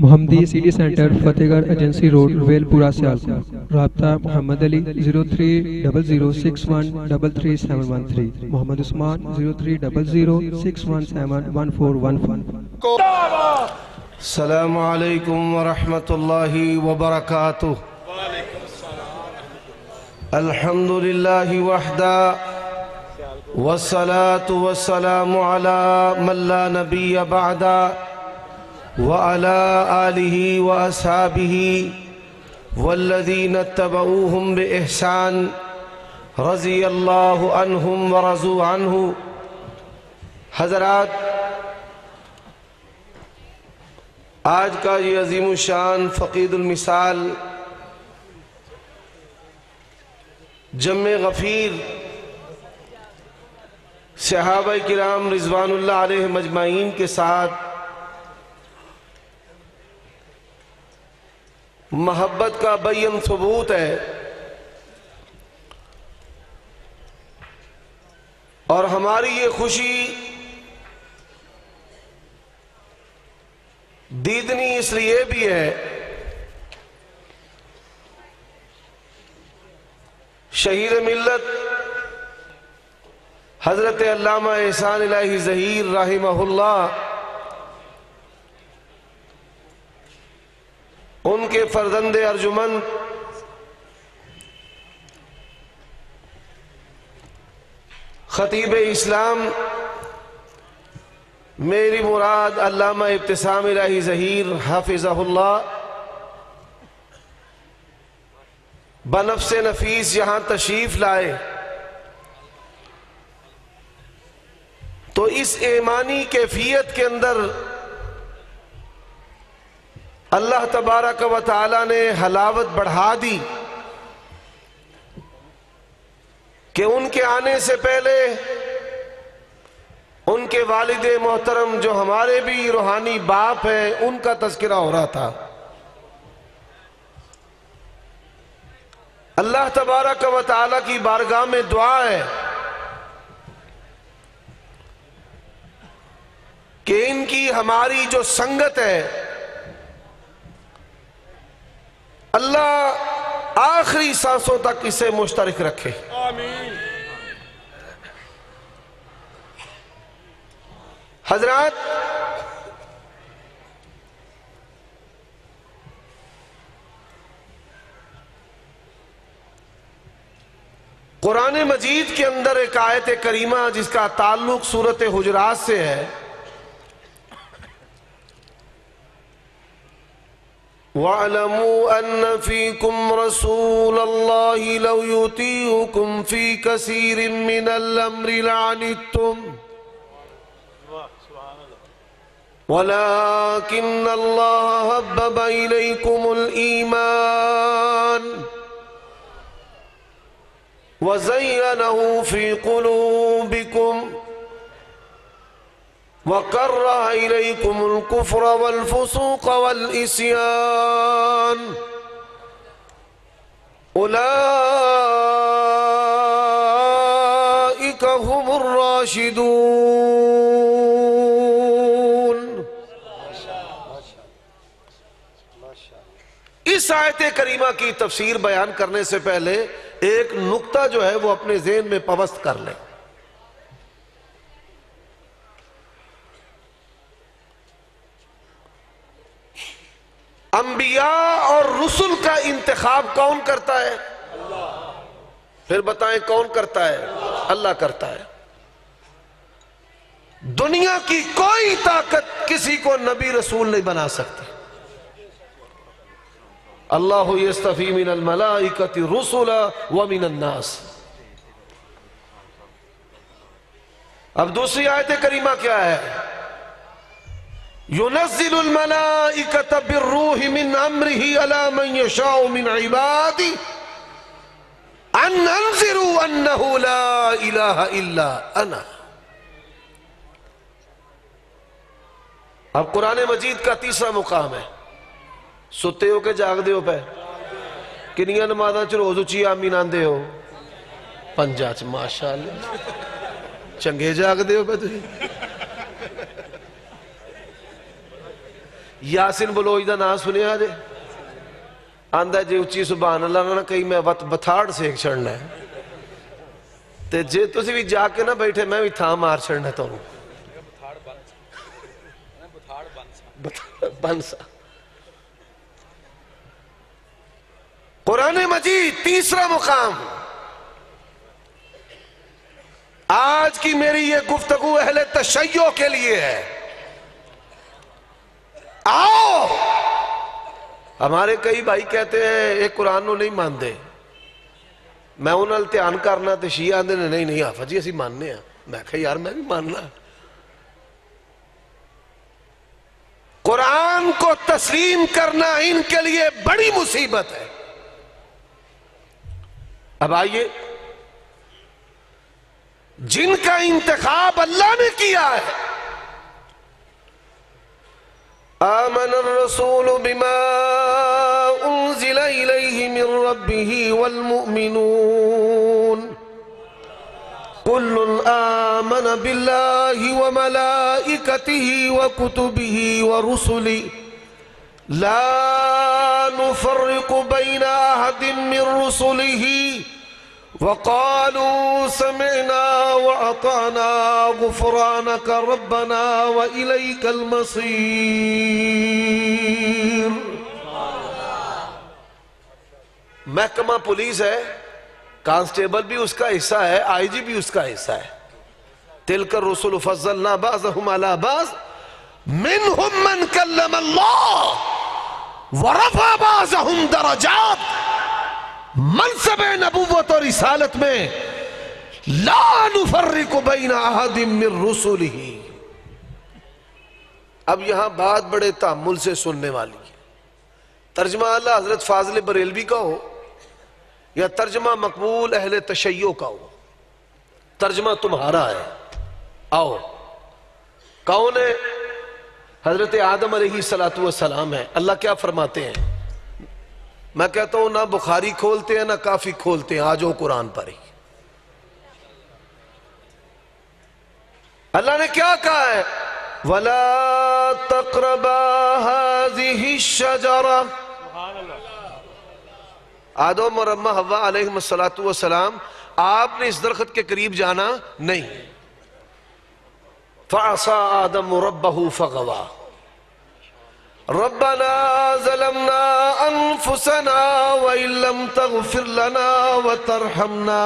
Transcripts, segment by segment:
محمدی city centre فتح گڑھ agency road well پورہ سیالکوٹ۔ رابطہ محمد علی 0300613373 محمد عثمان 030061711415۔ السلام علیکم ورحمۃ اللہ وبرکاتہ۔ الحمد للہ وحدہ والصلاة والسلام علی من لا نبی بعدہ وعلى آلہ وأصحابہ والذین اتبعوہم بإحسان رضی اللہ عنہم ورضوا عنہ۔ حضرات، آج کا یہ عظیم الشان فقید المثال جمع غفیر صحابہ کرام رضوان اللہ علیہ مجمعین کے ساتھ محبت کا بین ثبوت ہے، اور ہماری یہ خوشی دیدنی اس لیے بھی ہے شہید ملت حضرت علامہ احسان الہی ظہیر رحمہ اللہ، ان کے فرزند ارجمند خطیب اسلام میری مراد علامہ ابتسام الہی ظہیر حافظہ اللہ بنفس نفیس یہاں تشریف لائے، تو اس ایمانی کیفیت کے اندر اللہ تبارک و تعالی نے حلاوت بڑھا دی کہ ان کے آنے سے پہلے ان کے والد محترم جو ہمارے بھی روحانی باپ ہیں ان کا تذکرہ ہو رہا تھا۔ اللہ تبارک و تعالی کی بارگاہ میں دعا ہے کہ ان کی ہماری جو سنگت ہے اللہ آخری سانسوں تک اسے مشترک رکھے۔ آمین۔ حضرات، قرآن مجید کے اندر ایک آیت کریمہ جس کا تعلق سورۃ حجرات سے ہے، وَاعْلَمُوا أَنَّ فِيكُمْ رَسُولَ اللَّهِ لَوْ يُطِيعُكُمْ فِي كَثِيرٍ مِّنَ الْأَمْرِ لَعَنِتُّمْ وَلَكِنَّ اللَّهَ حَبَّبَ إِلَيْكُمُ الْإِيمَانَ وَزَيَّنَهُ فِي قُلُوبِكُمْ وَكَرَّهَ إِلَيْكُمُ الْكُفْرَ وَالْفُسُوقَ وَالْعِصْيَانَ أُولَئِكَ هُمُ الرَّاشِدُونَ۔ اس آیت کریمہ کی تفسیر بیان کرنے سے پہلے ایک نقطہ جو ہے وہ اپنے ذہن میں پوست کر لیں۔ انبیاء اور رسل کا انتخاب کون کرتا ہے؟ اللہ۔ پھر بتائیں کون کرتا ہے؟ اللہ کرتا ہے۔ دنیا کی کوئی طاقت کسی کو نبی رسول نہیں بنا سکتی۔ اللہ یستفی من الملائکۃ رسلا ومن الناس۔ اب دوسری آیت کریمہ کیا ہے؟ ينزل الملائكة بالروح من أمره على من يشاء من عباده أن أنذروا أنه لا إله إلا أنا۔ اب قرآن مجید کا تیسرا مقام ہے۔ ستے ہو کے جاگ دے ہو پہ کنیاں نمازاں چ روز اچھی آمین آندے ہو پنجا چ ماشاءاللہ چنگے جاگ دے ہو پہ تھی یاسین بلوچ دا نام سنیا جے آندہ جے اچھی سبحان اللہ نہ کہیں میں بتھاڑ سیک چھڑنا ہے تے جے تسی بھی جا کے نہ بیٹھے میں بھی تھا مار چھڑنا تو ہوں بنسا قرآن مجید تیسرا مقام. آج کی میری یہ گفتگو اہل تشیع کے لیے ہے. آؤ ہمارے کئی بھائی کہتے ہیں ایک قرآن نو نہیں مان دے میں انہوں نے دھیان کرنا تے شیعہ آندے نے نہیں آفا جی اسی ماننے ہیں میں کہا یار میں بھی ماننا. قرآن کو تسلیم کرنا ان کے لیے بڑی مصیبت ہے. اب آئیے جن کا انتخاب اللہ نے کیا ہے آمن الرسول بما انزل الیہ من ربہ والمؤمنون كل آمن بالله وملائكته وكتبه ورسله لا نفرق بين أحد من رسله وقالوا سمعنا وأطعنا غفرانك ربنا وإليك المصير. محکمہ پولیس ہے کانسٹیبل بھی اس کا حصہ ہے آئی جی بھی اس کا حصہ ہے. تلک الرسل فضلنا بعضهم على بعض منهم من کلم اللہ ورفع بعضهم درجات. منصب نبوت اور رسالت میں لا نفرق بین احد من رسله. اب یہاں بات بڑے تأمل سے سننے والی ہے. ترجمہ اللہ حضرت فاضل بریلوی کا ہو یا ترجمہ مقبول اہل تشیع کا ہو ترجمہ تمہارا ہے. آؤ کون ہے؟ حضرت آدم علیہ السلام ہے. اللہ کیا فرماتے ہیں؟ میں کہتا ہوں نہ بخاری کھولتے ہیں نہ کافی کھولتے ہیں آجو قرآن پر ہی. اللہ نے کیا کہا ہے؟ وَلَا تَقْرَبَا هَذِهِ الشَّجَرَةِ. آدم اور اماں حوا علیہ السلام آپ نے اس درخت کے قریب جانا نہیں. فَعَصَى آدَمُ رَبَّهُ فَغَوَى. رَبَّنَا ظَلَمْنَا أَنفُسَنَا وَإِن لَّمْ تَغْفِرْ لَنَا وَتَرْحَمْنَا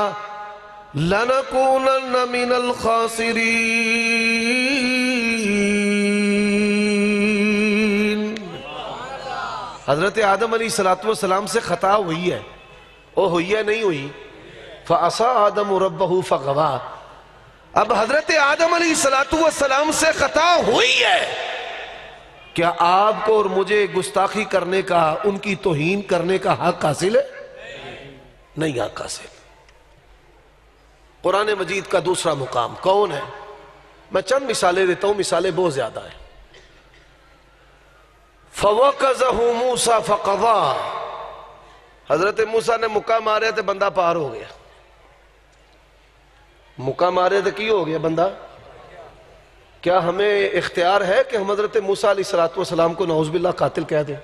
لَنَكُونَنَّ مِنَ الْخَاسِرِينَ. حضرت آدم علیہ السلام سے خطا ہوئی ہے او ہوئی ہے نہیں ہوئی؟ فَعَصَى آدَمُ رَبَّهُ فَغَوَى. اب حضرت آدم علیہ السلام سے خطا ہوئی ہے. کیا آپ کو اور مجھے گستاخی کرنے کا ان کی توہین کرنے کا حق حاصل ہے؟ نہیں حق حاصل. قرآن مجید کا دوسرا مقام کون ہے؟ میں چند مثالیں دیتا ہوں مثالیں بہت زیادہ ہیں. فَوَقَذَهُ مُوسَى فَقَضَى. حضرت موسیٰ نے مکہ مارے تھے بندہ پار ہو گیا. مکہ مارے تھے کی ہو گیا بندہ. کیا ہمیں اختیار ہے کہ ہم حضرت موسیٰ علیہ السلام کو نعوذ باللہ قاتل کہہ دیں؟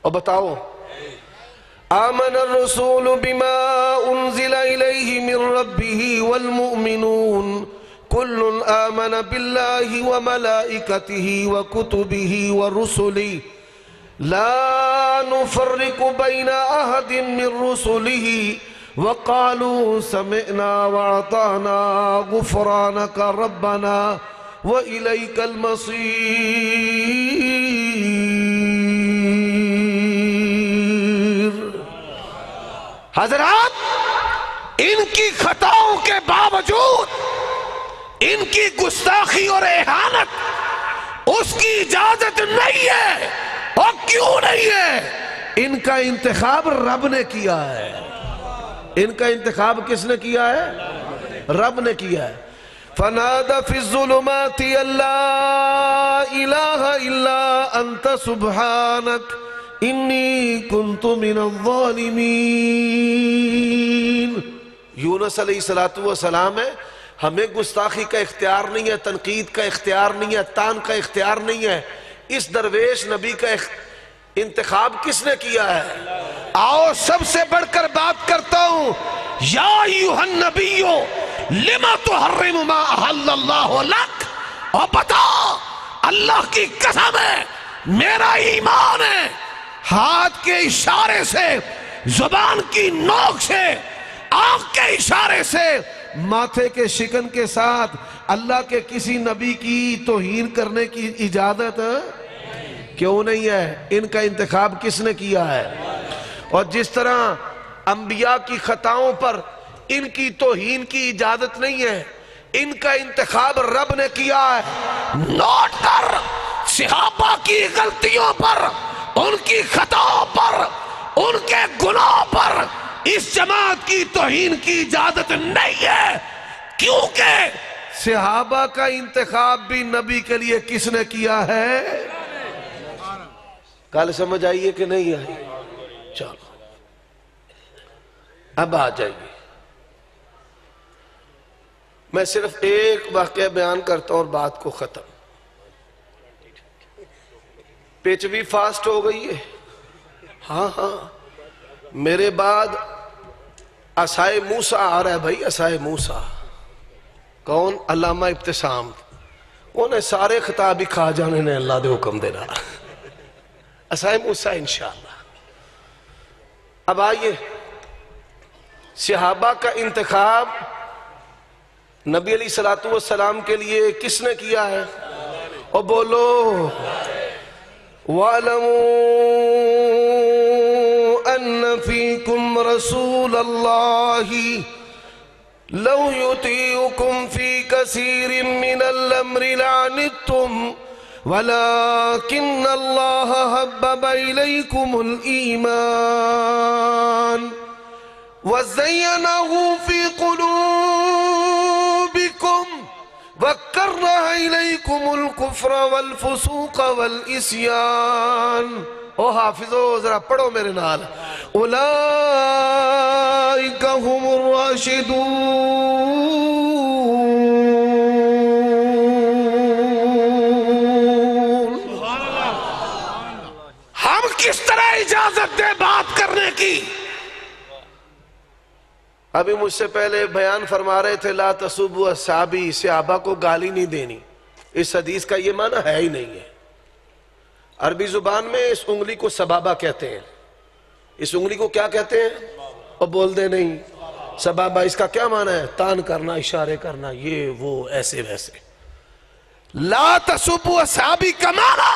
اور بتاؤ آمن الرسول بما انزل الیہ من ربہ والمؤمنون كل آمن بالله وملائكته وكتبه ورسله لا نفرق بين أحد من رسله وقالوا سمعنا وأطعنا غفرانك ربنا وإليك المصير. حضرات ان کی خطاؤں کے باوجود ان کی گستاخی اور احانت اس کی اجازت نہیں ہے. اور کیوں نہیں ہے؟ ان کا انتخاب رب نے کیا ہے. ان کا انتخاب کس نے کیا ہے؟ رب نے کیا ہے. فَنَادَ فِي الظُّلُمَاتِ اللَّا إِلَهَ إِلَّا أَنْتَ سُبْحَانَكَ إِنِّي كُنْتُ مِنَ الظَّالِمِينَ. یونس علیہ السلام ہے. ہمیں گستاخی کا اختیار نہیں ہے، تنقید کا اختیار نہیں ہے، تان کا اختیار نہیں ہے. اس درویش نبی کا انتخاب کس نے کیا ہے؟ آؤ سب سے بڑھ کر بات کرتا ہوں، یا ایھا النبیو لما تحرم ما احل اللہ لک، اور بتا اللہ کی قسم ہے میرا ایمان ہے، ہاتھ کے اشارے سے، زبان کی نوک سے، آنکھ کے اشارے سے، ماتھے کے شکن کے ساتھ اللہ کے کسی نبی کی توہین کرنے کی اجازت کیوں نہیں ہے؟ ان کا انتخاب کس نے کیا ہے؟ اور جس طرح انبیاء کی خطاؤں پر ان کی توہین کی اجازت نہیں ہے، ان کا انتخاب رب نے کیا ہے۔ نوٹ کر، صحابہ کی غلطیوں پر، ان کی خطاؤں پر، ان کے گناہوں پر اس جماعت کی توہین کی اجازت نہیں ہے، کیونکہ صحابہ کا انتخاب بھی نبی کے لیے کس نے کیا ہے؟ کل سمجھ آئیے کہ نہیں آئی؟ چلو اب آ جائیے، میں صرف ایک واقعہ بیان کرتا ہوں اور بات کو ختم۔ پچ بھی فاسٹ ہو گئی ہے، ہاں ہاں، میرے بعد عصائے موسیٰ آ رہا ہے بھائی، عصائے موسیٰ۔ کون؟ علامہ ابتسام، انہیں سارے خطاب ہی کھا جانے نے اللہ دے حکم دے رہا۔ عصائے موسیٰ انشاءاللہ۔ اب آئیے، صحابہ کا انتخاب نبی علیہ السلام کے لیے کس نے کیا ہے؟ اور بولو، وَاعْلَمُوا أَنَّ فِيكُمْ رَسُولَ اللَّهِ لَوْ يُطِيعُكُمْ فِي كَثِيرٍ مِّنَ الْأَمْرِ لَعَنِتُّمْ وَلَكِنَّ اللَّهَ حَبَّبَ إِلَيْكُمُ الْإِيمَانَ وَزَيَّنَهُ فِي قُلُوبِكُمْ وَكَرَّهَ إِلَيْكُمُ الْكُفْرَ وَالْفُسُوقَ وَالْعِصْيَانَ۔ او حافظو ذرا پڑھو میرے نال، اولئک هم الراشدون۔ ہم کس طرح اجازت دے بات کرنے کی؟ ابھی مجھ سے پہلے بیان فرما رہے تھے لا تسبوا اصحابی، صحابہ کو گالی نہیں دینی، اس حدیث کا یہ معنی ہے ہی نہیں ہے۔ عربی زبان میں اس انگلی کو سبابہ کہتے ہیں، اس انگلی کو کیا کہتے ہیں؟ اور بول دے نہیں، سبابہ اس کا کیا معنی ہے؟ تان کرنا، اشارے کرنا، یہ وہ ایسے ویسے۔ لا تسبوا اصحابی کا معنی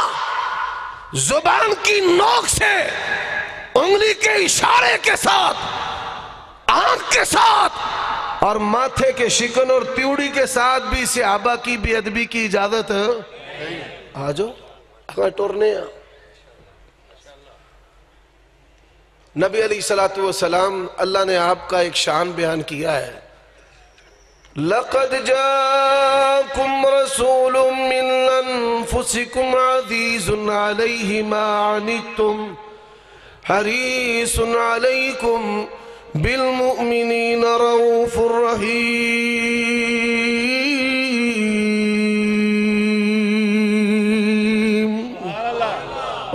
زبان کی نوک سے، انگلی کے اشارے کے ساتھ، آنکھ کے ساتھ اور ماتھے کے شکن اور تیوڑی کے ساتھ بھی صحابہ کی بے ادبی کی اجازت ہے؟ آجو ٹورنے نبی علیہ السلام، اللہ نے آپ کا ایک شان بیان کیا ہے، لَقَدْ جَاءَكُمْ رَسُولٌ مِّنْ أَنفُسِكُمْ عَزِيزٌ عَلَيْهِ مَا عَنِتُّمْ حَرِيصٌ عَلَيْكُمْ بِالْمُؤْمِنِينَ رَؤُوفٌ رَحِيمٌ۔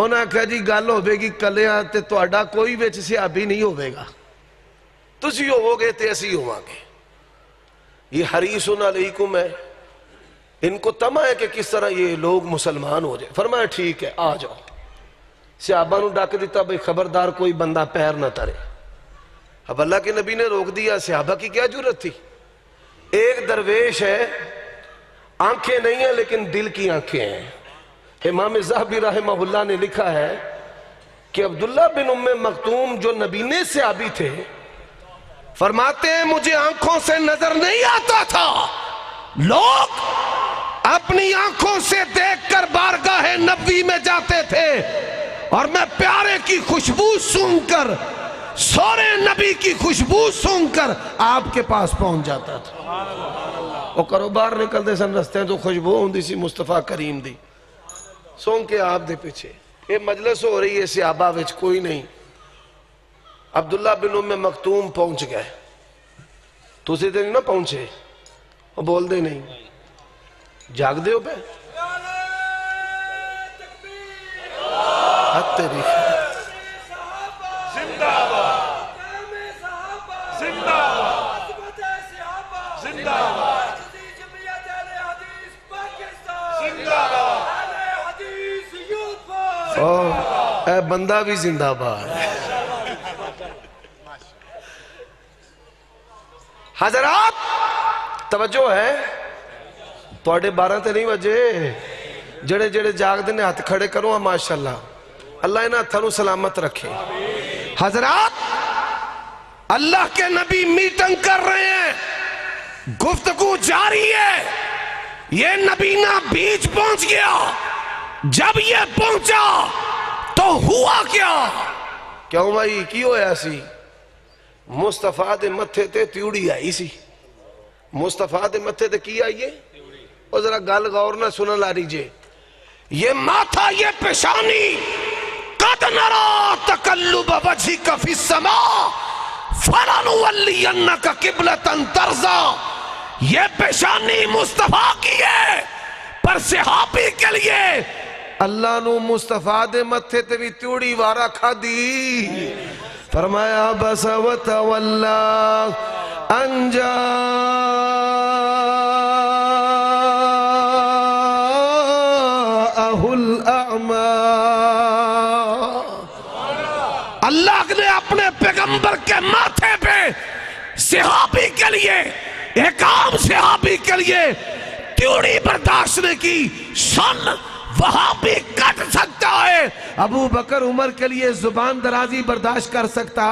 انہاں کہا جی گل ہوئے گی کلیاں تے تو اڈا کوئی ویچ صحابی نہیں ہوئے گا، تسی ہوو گے تے اسی ہوا گے۔ یہ حریص علیکم ہے، ان کو تمہ ہے کہ کس طرح یہ لوگ مسلمان ہو جائے۔ فرمایا ٹھیک ہے آ جاؤ، صحابہ نو ڈاک دیتا بھئی خبردار کوئی بندہ پیر نہ ترے۔ اب اللہ کے نبی نے روک دیا، صحابہ کی کیا جرت تھی؟ ایک درویش ہے، آنکھیں نہیں ہیں لیکن دل کی آنکھیں ہیں۔ امام ذہبی رحمہ اللہ نے لکھا ہے کہ عبداللہ بن ام مکتوم جو نبینے صحابی تھے، فرماتے ہیں مجھے آنکھوں سے نظر نہیں آتا تھا، لوگ اپنی آنکھوں سے دیکھ کر بارگاہ نبوی میں جاتے تھے اور میں پیارے کی خوشبو سونگ کر، سورے نبی کی خوشبو سونگ کر آپ کے پاس پہنچ جاتا تھا۔ وہ کرو باہر نکل دے سن رستے ہیں تو خوشبو ہوں دی سی مصطفیٰ کریم دی، سونگ کے آپ دے پیچھے۔ یہ مجلس ہو رہی ہے، صحابہ وچ کوئی نہیں، عبداللہ بن ام مکتوم پہنچ گئے، تو اسے دن نہ پہنچے، وہ بول دے نہیں، جاگ دے ہو پہ تیری اے بندہ بھی زندہ باد. حضرات توجہ ہے توڑے 12 تے نہیں وجے جڑے جڑے جاگ دینے ہاتھ کھڑے کروں ماشاءاللہ اللہ انہاں تھنو سلامت رکھے. حضرات اللہ کے نبی میٹنگ کر رہے ہیں گفتگو جاری ہے. یہ نبینہ بیچ پہنچ گیا. جب یہ پہنچا تو ہوا کیا؟ کیوں بھائی کی ہویا ایسی؟ مصطفیٰ دے متھے تے تیوڑی آئی سی. مصطفیٰ دے متھے تے کی آئیے اور ذرا گل غور نہ سنن لا لیجئے. یہ ماتھا یہ پیشانی قد نرا تقلب وجہک فی السماء فلنولینک قبلۃ ترضا. یہ پیشانی مصطفیٰ کی ہے پر صحابی کے لیے اللہ نو مصطفیٰ دے متھے تے بھی تیوڑی وارا کھا دی. فرمایا بس و تولا ان جاءہ الاعمی. اللہ نے اپنے پیغمبر کے ماتھے پہ صحابی کے لیے ایک عام صحابی کے لیے تیوڑی برداشت نے کی. شان وہاں بھی کٹ سکتا ہے. ابو بکر عمر کے لیے زبان درازی برداشت کر سکتا.